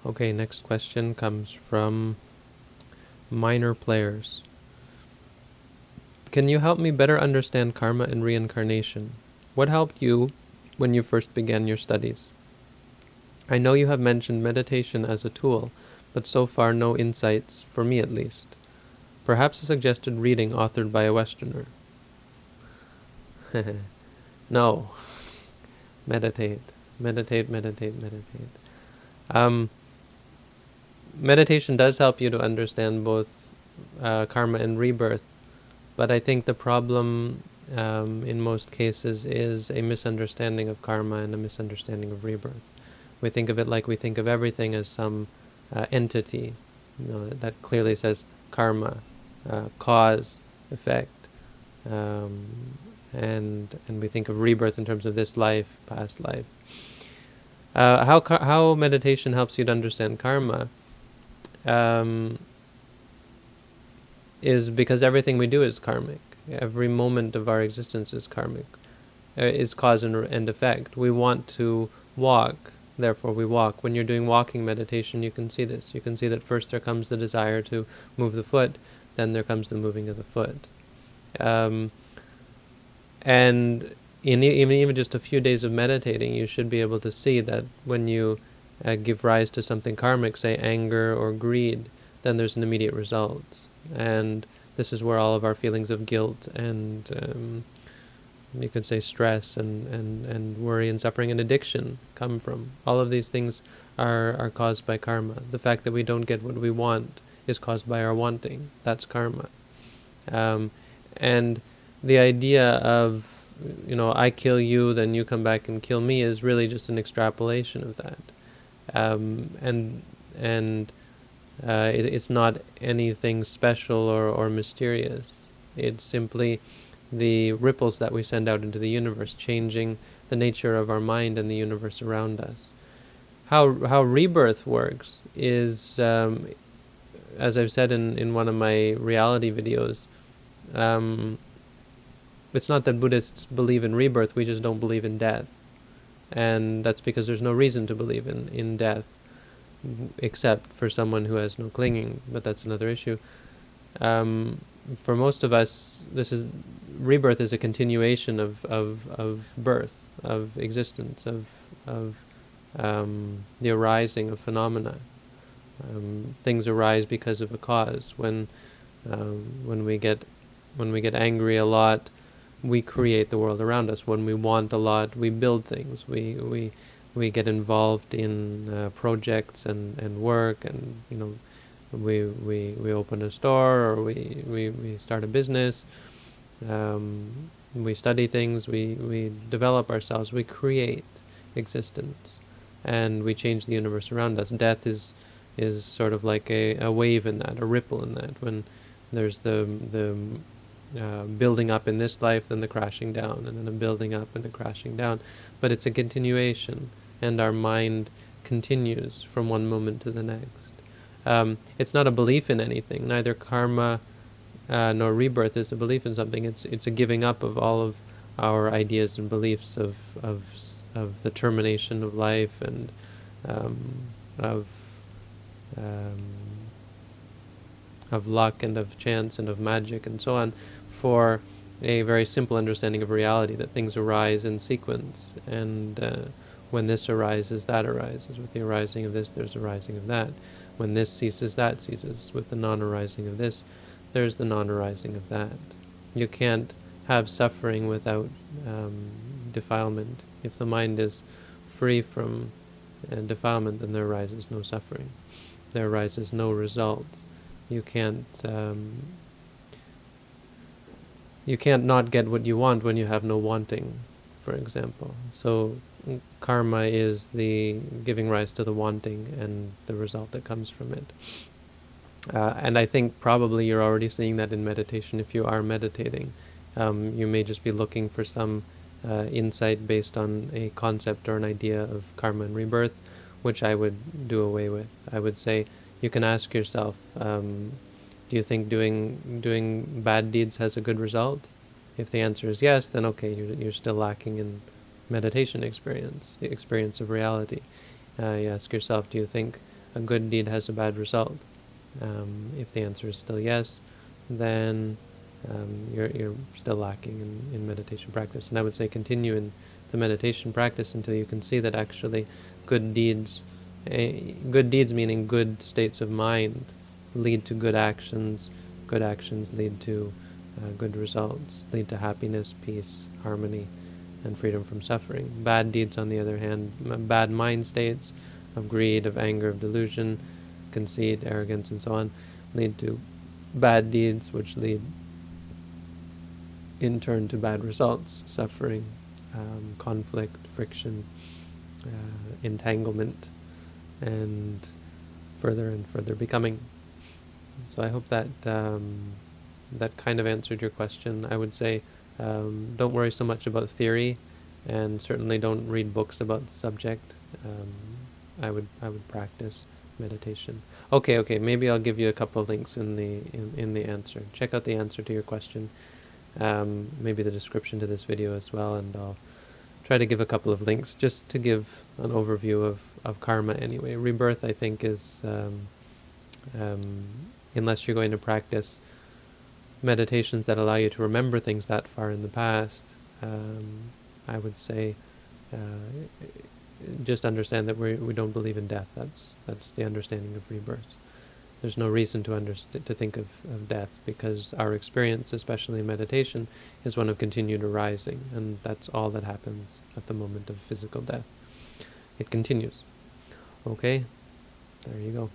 Okay, next question comes from MinerPlayerz. Can you help me better understand karma and reincarnation? What helped you when you first began your studies? I know you have mentioned meditation as a tool, but so far no insights, for me at least. Perhaps a suggested reading authored by a Westerner. No. Meditate. Meditate, meditate, meditate. Meditation does help you to understand both karma and rebirth, but I think the problem in most cases is a misunderstanding of karma and a misunderstanding of rebirth. We think of it like we think of everything as some entity. That clearly says karma, cause, effect, and we think of rebirth in terms of this life, past life. How meditation helps you to understand karma is because everything we do is karmic. Every moment of our existence is karmic, is cause and effect. We want to walk, therefore we walk. When you're doing walking meditation, you can see this. You can see that first there comes the desire to move the foot, then there comes the moving of the foot. And even just a few days of meditating, you should be able to see that when you give rise to something karmic, say anger or greed, then there's an immediate result. And this is where all of our feelings of guilt and you could say stress and worry and suffering and addiction come from. All of these things are caused by karma. The fact that we don't get what we want is caused by our wanting. That's karma. And the idea of, I kill you, then you come back and kill me is really just an extrapolation of that. It's not anything special or mysterious. It's simply the ripples that we send out into the universe, changing the nature of our mind and the universe around us. How rebirth works is, as I've said in one of my reality videos, it's not that Buddhists believe in rebirth, we just don't believe in death. And that's because there's no reason to believe in death, except for someone who has no clinging, but that's another issue. For most of us, rebirth is a continuation of birth, of existence, of the arising of phenomena. Things arise because of a cause. When we get angry a lot, we create the world around us. When we want a lot, we build things. We get involved in projects and work, and we open a store, or we start a business. We study things. We develop ourselves. We create existence, and we change the universe around us. Death is sort of like a wave in that, a ripple in that. When there's the building up in this life, then the crashing down, and then a building up and a crashing down. But it's a continuation, and our mind continues from one moment to the next. It's not a belief in anything. Neither karma nor rebirth is a belief in something. It's a giving up of all of our ideas and beliefs of the termination of life and of luck and of chance and of magic and so on, for a very simple understanding of reality, that things arise in sequence, and when this arises, that arises. With the arising of this, there's arising of that. When this ceases, that ceases. With the non-arising of this, there's the non-arising of that. You can't have suffering without defilement. If the mind is free from defilement, then there arises no suffering. There arises no result. You can't not get what you want when you have no wanting, for example. So karma is the giving rise to the wanting and the result that comes from it. And I think probably you're already seeing that in meditation. If you are meditating, you may just be looking for some insight based on a concept or an idea of karma and rebirth, which I would do away with. I would say, you can ask yourself, do you think doing bad deeds has a good result? If the answer is yes, then okay, you're still lacking in meditation experience of reality. You ask yourself, do you think a good deed has a bad result? If the answer is still yes, then you're still lacking in meditation practice. And I would say continue in the meditation practice until you can see that actually good deeds meaning good states of mind, lead to good actions lead to good results, lead to happiness, peace, harmony, and freedom from suffering. Bad deeds, on the other hand, bad mind states of greed, of anger, of delusion, conceit, arrogance, and so on, lead to bad deeds, which lead in turn to bad results, suffering, conflict, friction, entanglement, and further becoming. So I hope that that kind of answered your question. I would say don't worry so much about theory, and certainly don't read books about the subject. I would practice meditation. Okay. Maybe I'll give you a couple of links in the answer. Check out the answer to your question. Maybe the description to this video as well, and I'll try to give a couple of links just to give an overview of karma anyway. Rebirth, I think, is unless you're going to practice meditations that allow you to remember things that far in the past, I would say just understand that we don't believe in death. That's the understanding of rebirth. There's no reason to think of death, because our experience, especially in meditation, is one of continued arising, and that's all that happens at the moment of physical death. It continues. Okay, there you go.